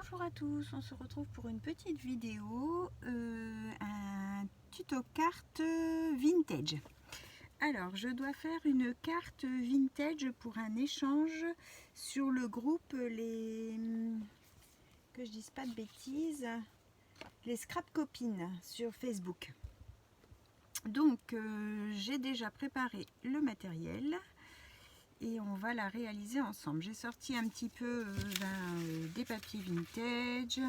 Bonjour à tous, on se retrouve pour une petite vidéo, un tuto carte vintage. Alors, je dois faire une carte vintage pour un échange sur le groupe que je dise pas de bêtises, les Scrap Copines sur Facebook. Donc, j'ai déjà préparé le matériel et on va la réaliser ensemble. J'ai sorti un petit peu des papiers vintage,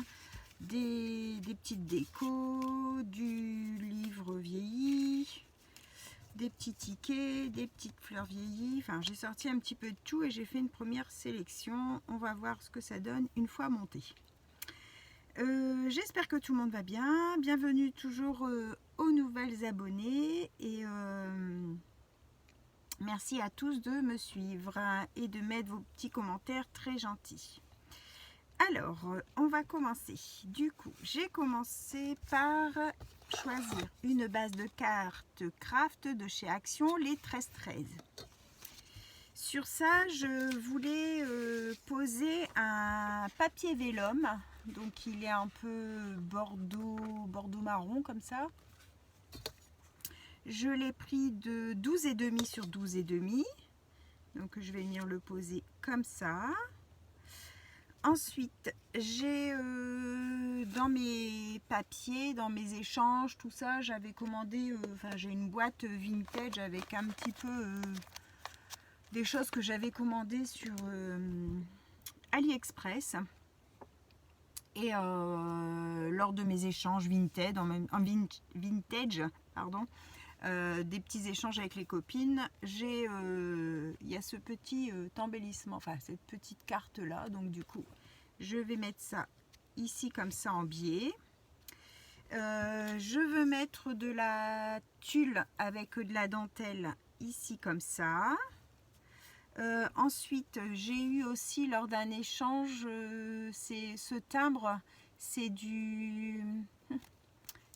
des petites décos, du livre vieilli, des petits tickets, des petites fleurs vieillies. Enfin, j'ai sorti un petit peu de tout et j'ai fait une première sélection. On va voir ce que ça donne une fois monté. J'espère que tout le monde va bien. Bienvenue toujours aux nouvelles abonnés et merci à tous de me suivre et de mettre vos petits commentaires très gentils. Alors, on va commencer. Du coup, j'ai commencé par choisir une base de cartes craft de chez Action, les 1313. Sur ça, je voulais poser un papier vélum. Donc, il est un peu bordeaux marron comme ça. Je l'ai pris de 12,5 sur 12,5. Donc, je vais venir le poser comme ça. Ensuite, j'ai dans mes papiers, dans mes échanges, tout ça, j'avais commandé, j'ai une boîte vintage avec un petit peu des choses que j'avais commandées sur AliExpress. Et lors de mes échanges vintage, des petits échanges avec les copines, il y a ce petit embellissement, enfin cette petite carte là, donc du coup je vais mettre ça ici comme ça en biais. Je veux mettre de la tulle avec de la dentelle ici comme ça. Ensuite j'ai eu aussi lors d'un échange c'est ce timbre, c'est du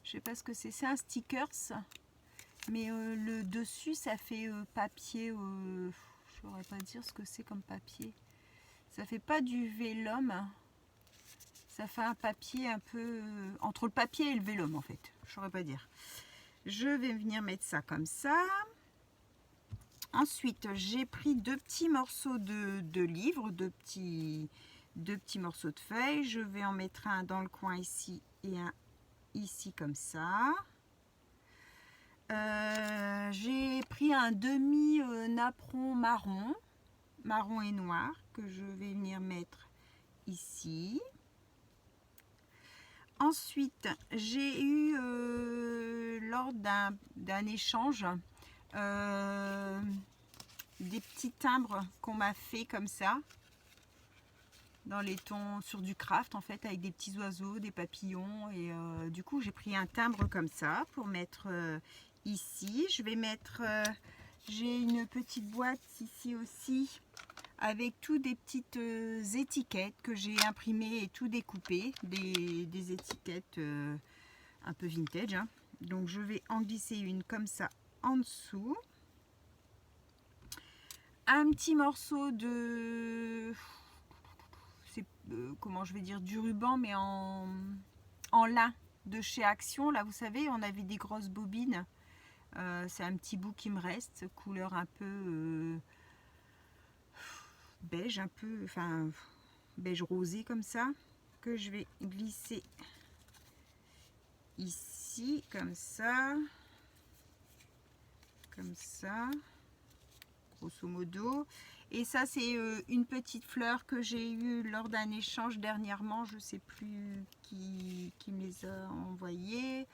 je sais pas ce que c'est un stickers. Mais le dessus, ça fait papier, je ne saurais pas dire ce que c'est comme papier. Ça fait pas du vélum, ça fait un papier un peu entre le papier et le vélum en fait. Je ne saurais pas dire. Je vais venir mettre ça comme ça. Ensuite, j'ai pris deux petits morceaux de livres, deux petits morceaux de feuilles. Je vais en mettre un dans le coin ici et un ici comme ça. J'ai pris un demi napperon marron et noir que je vais venir mettre ici. Ensuite, j'ai eu lors d'un échange des petits timbres qu'on m'a fait comme ça dans les tons sur du craft en fait avec des petits oiseaux, des papillons et du coup j'ai pris un timbre comme ça pour mettre ici. Je vais mettre j'ai une petite boîte ici aussi avec tout des petites étiquettes que j'ai imprimées et tout découpées, des étiquettes un peu vintage hein. Donc je vais en glisser une comme ça en dessous. Un petit morceau de comment je vais dire, du ruban mais en lin de chez Action. Là vous savez on avait des grosses bobines, c'est un petit bout qui me reste, couleur un peu beige, un peu enfin beige rosé comme ça, que je vais glisser ici comme ça grosso modo. Et ça c'est une petite fleur que j'ai eue lors d'un échange dernièrement, je sais plus qui me les a envoyées.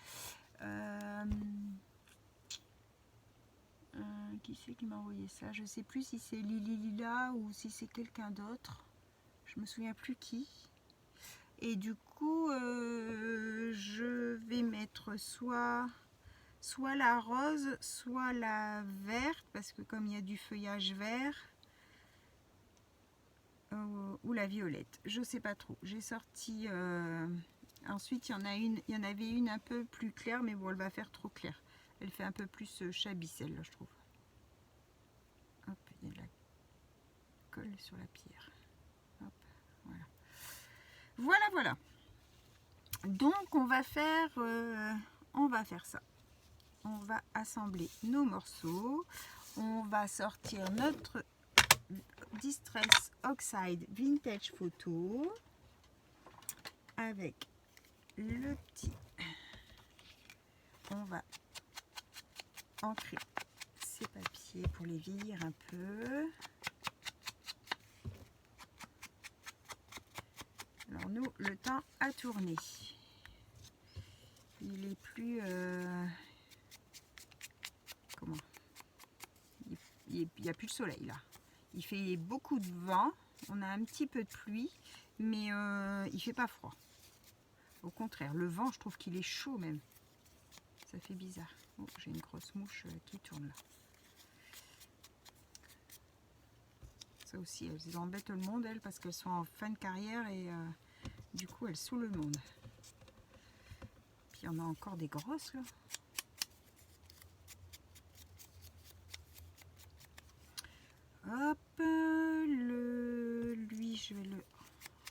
Qui c'est qui m'a envoyé ça? Je sais plus si c'est Lily Lila ou si c'est quelqu'un d'autre, je me souviens plus qui. Et du coup je vais mettre soit la rose, soit la verte, parce que comme il y a du feuillage vert, ou la violette, je sais pas trop. J'ai sorti ensuite il y en avait une un peu plus claire, mais bon elle va faire trop claire, elle fait un peu plus chabicelle là je trouve. Hop, il y a de la colle sur la pierre. Hop, voilà. Voilà, voilà. Donc on va faire ça. On va assembler nos morceaux. On va sortir notre Distress Oxide Vintage Photo avec le petit. On va ancrer ces papiers pour les vieillir un peu. Alors nous, le temps a tourné. Il est plus... comment? Il n'y a plus de soleil là. Il fait beaucoup de vent. On a un petit peu de pluie. Mais il fait pas froid. Au contraire, le vent, je trouve qu'il est chaud même. Ça fait bizarre. Oh, j'ai une grosse mouche qui tourne là. Ça aussi, elles embêtent le monde, elles, parce qu'elles sont en fin de carrière et du coup, elles saoulent le monde. Puis il y en a encore des grosses là. Hop, lui, je vais le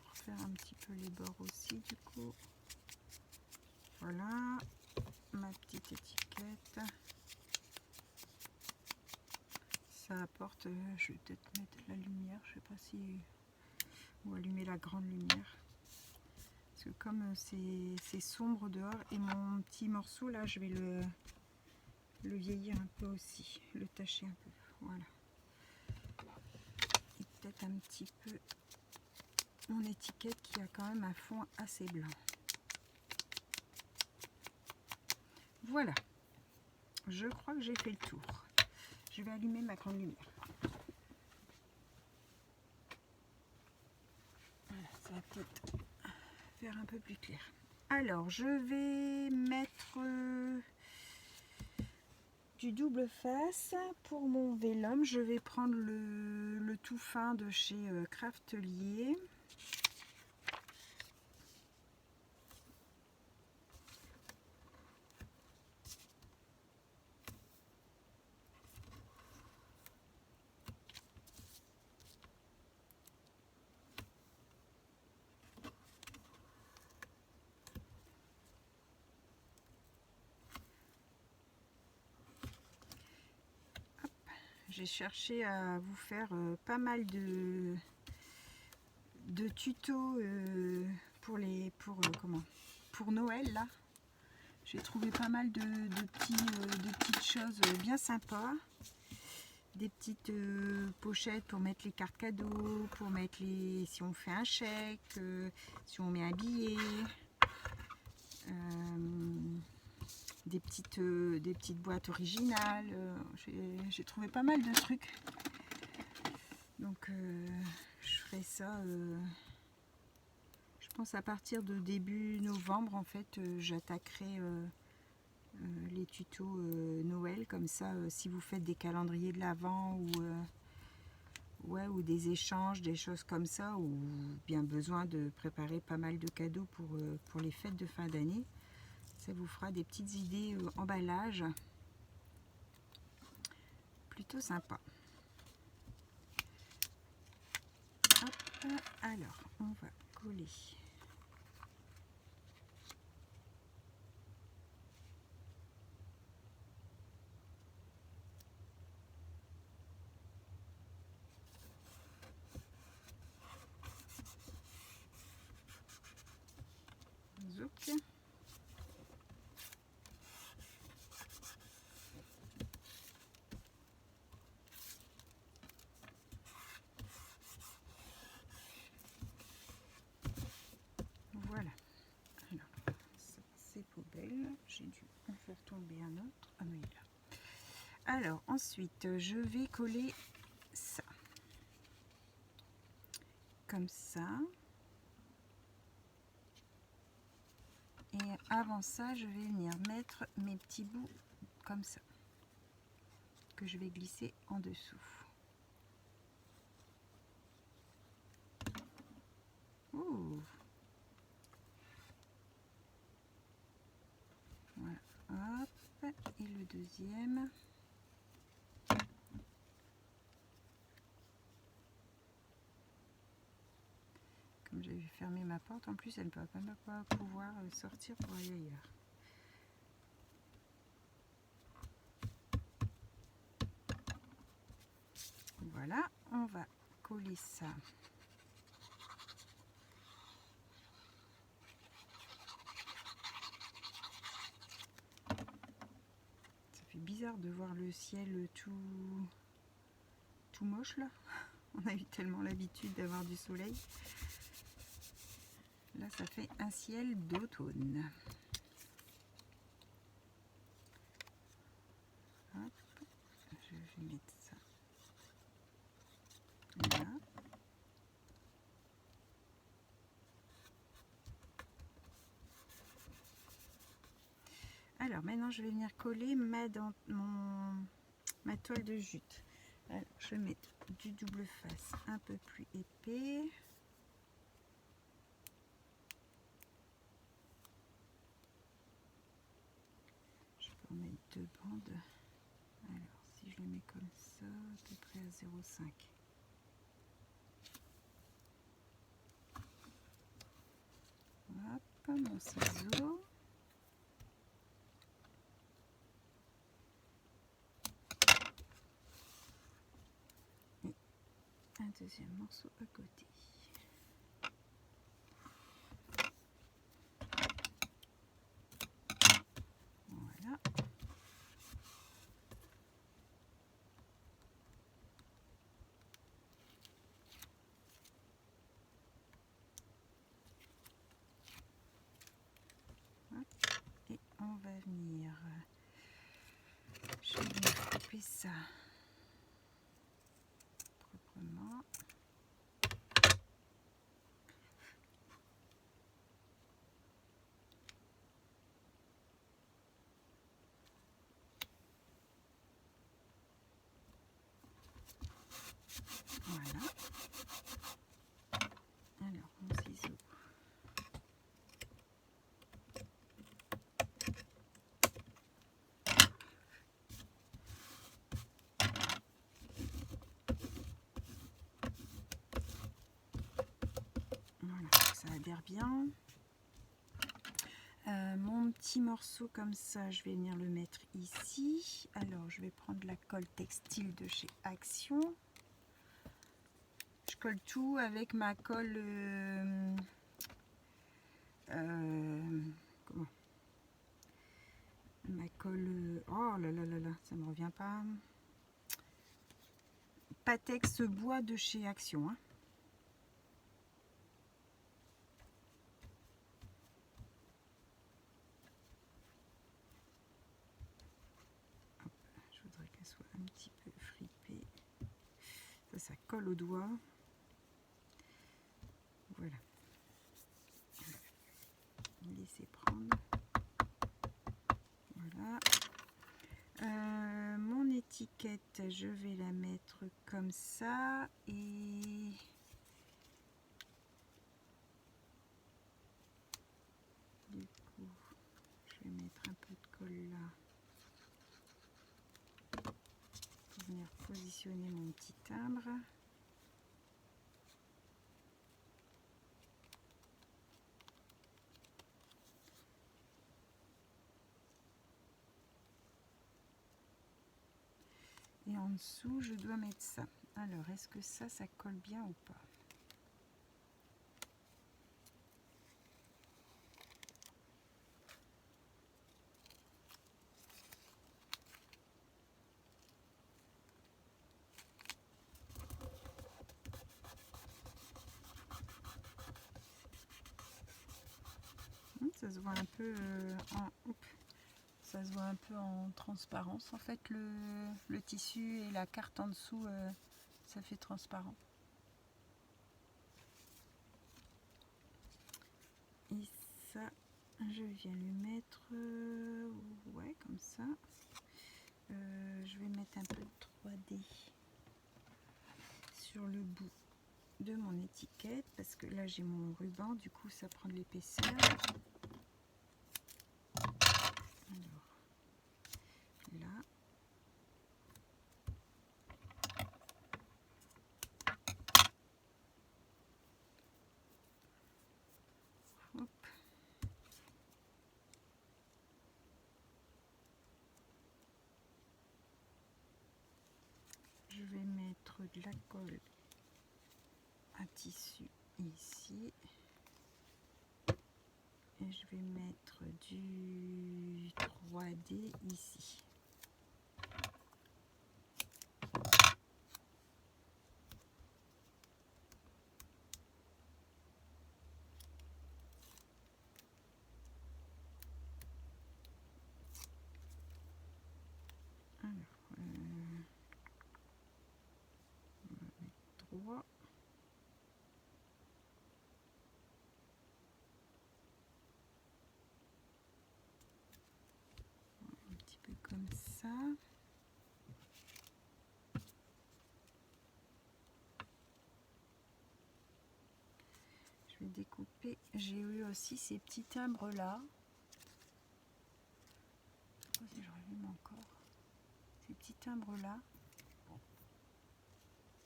refaire un petit peu les bords aussi du coup. Voilà, ma petite étiquette. Ça apporte, je vais peut-être mettre la lumière, je sais pas si... ou allumer la grande lumière. Parce que comme c'est sombre dehors et mon petit morceau là, je vais le vieillir un peu aussi, le tacher un peu. Voilà. Et peut-être un petit peu mon étiquette qui a quand même un fond assez blanc. Voilà. Je crois que j'ai fait le tour. Je vais allumer ma grande lumière. Voilà, ça va peut-être faire un peu plus clair. Alors, je vais mettre du double face pour mon vélum. Je vais prendre le tout fin de chez Craftelier. J'ai cherché à vous faire pas mal de tutos pour Noël là. J'ai trouvé pas mal de petites choses bien sympas. Des petites pochettes pour mettre les cartes cadeaux, pour mettre si on fait un chèque, si on met un billet. Des petites boîtes originales. J'ai trouvé pas mal de trucs. Donc je ferai ça, je pense à partir de début novembre en fait, j'attaquerai les tutos Noël, comme ça si vous faites des calendriers de l'Avent ou des échanges, des choses comme ça, ou bien besoin de préparer pas mal de cadeaux pour les fêtes de fin d'année, ça vous fera des petites idées emballage plutôt sympa. Hop, alors on va coller zouk. Voilà, alors ça c'est poubelle, j'ai dû en faire tomber un autre. Ah mais il est là. Alors ensuite je vais coller ça comme ça, et avant ça je vais venir mettre mes petits bouts comme ça que je vais glisser en dessous. Ouh. Voilà, hop, et le deuxième. Comme j'avais fermé ma porte, en plus elle ne va pas pouvoir sortir pour aller ailleurs. Voilà, on va coller ça. Ça fait bizarre de voir le ciel tout moche là. On a eu tellement l'habitude d'avoir du soleil. Là, ça fait un ciel d'automne. Hop, je vais mettre ça là. Alors maintenant, je vais venir coller ma toile de jute. Alors, je vais mettre du double face un peu plus épais. Je peux en mettre 2 bandes. Alors, si je le mets comme ça, à peu près à 0,5. Hop, mon ciseau. Et un deuxième morceau à côté. Voilà. Et on va venir, je vais venir couper ça proprement. Voilà. Alors, mon ciseau. Voilà, ça adhère bien. Mon petit morceau comme ça, je vais venir le mettre ici. Alors, je vais prendre la colle textile de chez Action. Je colle tout avec ma colle... comment? Ma colle... Oh là là là là, ça me revient pas. Patex bois de chez Action. Hein. Hop, je voudrais qu'elle soit un petit peu fripée. Ça colle au doigt. Voilà. Laissez prendre. Voilà. Mon étiquette, je vais la mettre comme ça et du coup, je vais mettre un peu de colle là pour venir positionner mon petit timbre. Et en dessous, je dois mettre ça. Alors, est-ce que ça colle bien ou pas? Ça se voit un peu ça se voit un peu en transparence. En fait, le tissu et la carte en dessous, ça fait transparent. Et ça, je viens lui mettre, ouais, comme ça. Je vais mettre un peu de 3D sur le bout de mon étiquette parce que là j'ai mon ruban, du coup ça prend de l'épaisseur. Alors là, colle un tissu ici. Et je vais mettre du 3D ici. Alors, on va mettre 3. Un petit peu comme ça. Je vais découper. J'ai eu aussi ces petits timbres là. Si je rallume encore. Ces petits timbres là.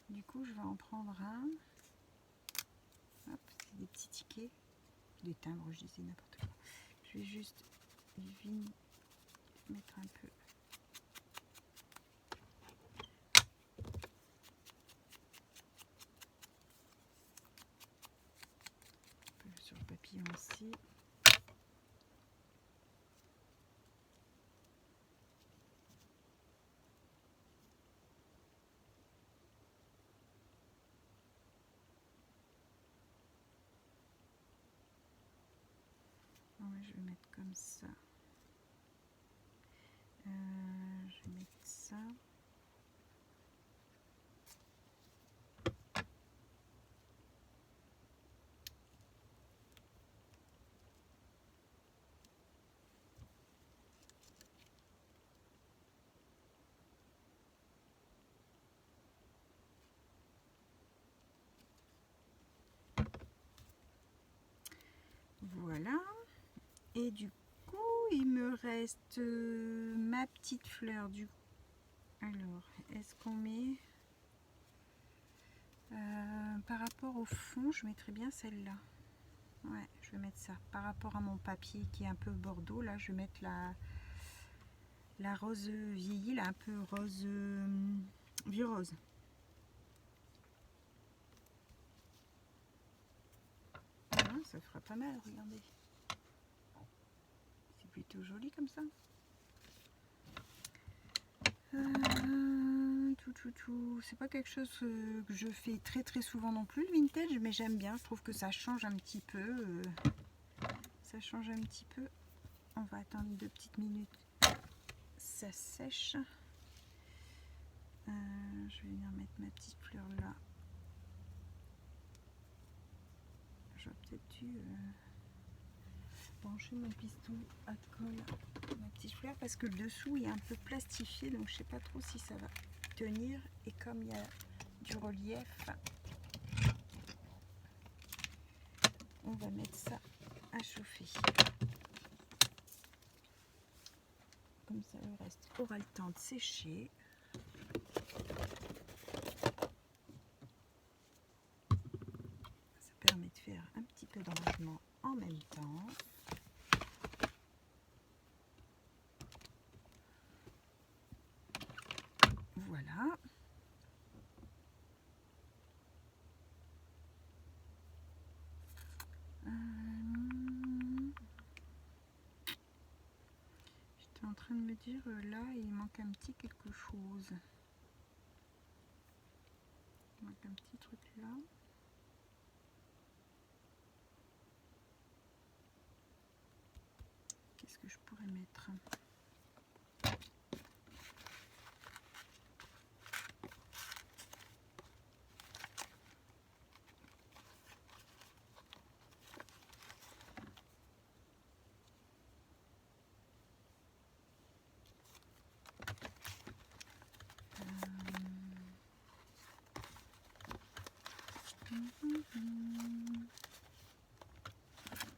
Du coup, je vais en prendre un. Hop, c'est des petits tickets. Des timbres, je disais n'importe quoi. Je vais juste mettre un peu. Sur le papillon aussi. Ouais, je vais mettre comme ça. Je vais mettre ça. Voilà. Et du coup, il me reste ma petite fleur du. Alors, est-ce qu'on met par rapport au fond, je mettrais bien celle-là. Ouais, je vais mettre ça. Par rapport à mon papier qui est un peu bordeaux, là, je vais mettre la rose vieillie, là, un peu rose, vieux rose. Ah, ça fera pas mal, regardez. C'est plutôt joli comme ça. C'est pas quelque chose que je fais très souvent non plus, le vintage, mais j'aime bien. Je trouve que ça change un petit peu. Ça change un petit peu. On va attendre 2 petites minutes. Ça sèche. Je vais venir mettre ma petite fleur là. J'aurais peut-être dû brancher mon piston à colle ma petite fleur parce que le dessous est un peu plastifié, donc je sais pas trop si ça va tenir. Et comme il y a du relief, on va mettre ça à chauffer. Comme ça, le reste aura le temps de sécher. Ça permet de faire un petit peu de rangement en même temps. Voilà. J'étais en train de me dire, là, il manque un petit quelque chose. Il manque un petit truc là. Qu'est-ce que je pourrais mettre ?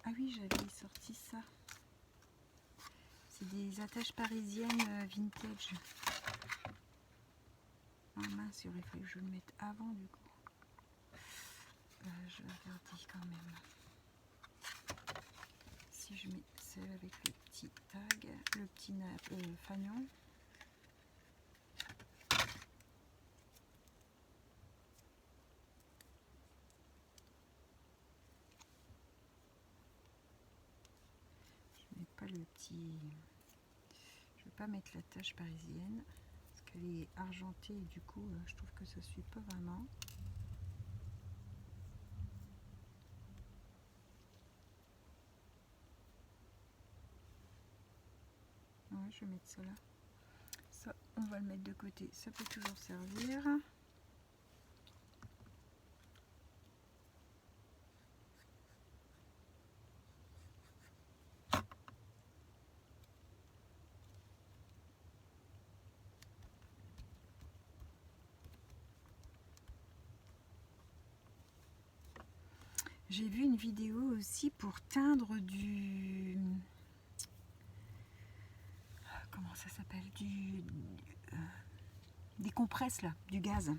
Ah oui, j'avais sorti ça. C'est des attaches parisiennes vintage. Ah mince, il aurait fallu que je le mette avant du coup. Je vais regarder quand même. Si je mets celle avec le petit tag, le petit fanion. pas le petit... Je vais pas mettre la tache parisienne parce qu'elle est argentée et du coup je trouve que ça suit pas vraiment. Ouais, je vais mettre ça là. Ça, on va le mettre de côté, ça peut toujours servir. J'ai vu une vidéo aussi pour teindre du... Comment ça s'appelle, des compresses là, du gaz.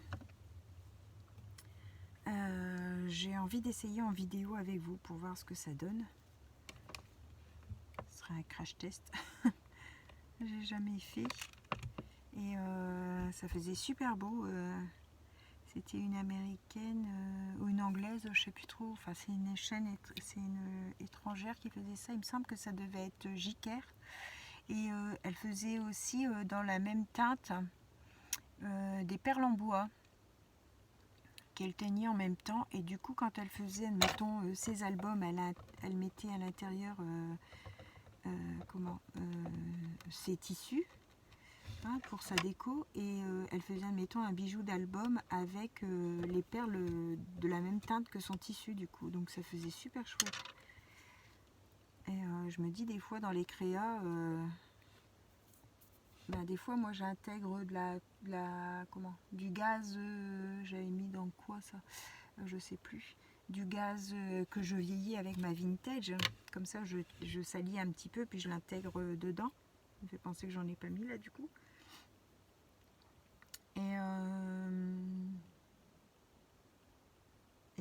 J'ai envie d'essayer en vidéo avec vous pour voir ce que ça donne. Ce sera un crash test. J'ai jamais fait. Et ça faisait super beau. C'était une américaine ou une anglaise, je sais plus trop. Enfin, c'est une chaîne, c'est une étrangère qui faisait ça. Il me semble que ça devait être Jiker. Et elle faisait aussi dans la même teinte des perles en bois qu'elle teignait en même temps. Et du coup, quand elle faisait, admettons, ses albums, elle mettait à l'intérieur ses tissus hein, pour sa déco. Et elle faisait, admettons, un bijou d'album avec les perles de la même teinte que son tissu, du coup. Donc ça faisait super chouette. Et je me dis, des fois, dans les créas... ben, des fois moi j'intègre du gaz, j'avais mis dans quoi ça, je sais plus, du gaz que je vieillis avec ma vintage, comme ça je salis un petit peu puis je l'intègre dedans. Ça me fait penser que j'en ai pas mis là du coup. Et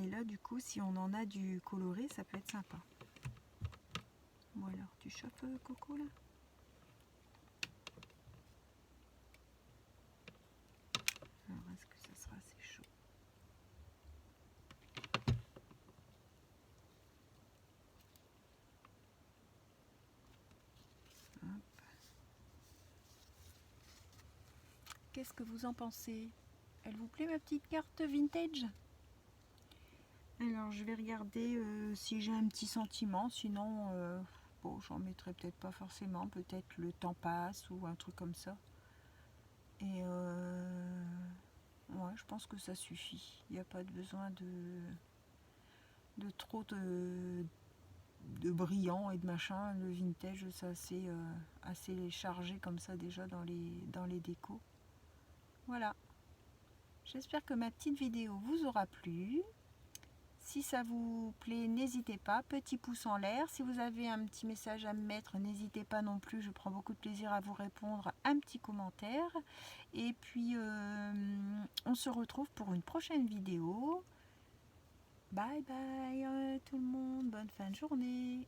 là du coup si on en a du coloré ça peut être sympa. Bon alors tu chopes Coco là. Alors est-ce que ça sera assez chaud? Qu'est-ce que vous en pensez? Elle vous plaît ma petite carte vintage? Alors je vais regarder si j'ai un petit sentiment, sinon bon, j'en mettrai peut-être pas forcément, peut-être le temps passe ou un truc comme ça. Et ouais, je pense que ça suffit. Il n'y a pas besoin de trop de brillant et de machin. Le vintage, c'est assez chargé comme ça déjà dans les décos. Voilà. J'espère que ma petite vidéo vous aura plu. Si ça vous plaît, n'hésitez pas, petit pouce en l'air. Si vous avez un petit message à me mettre, n'hésitez pas non plus, je prends beaucoup de plaisir à vous répondre. Un petit commentaire. Et puis, on se retrouve pour une prochaine vidéo. Bye bye tout le monde, bonne fin de journée.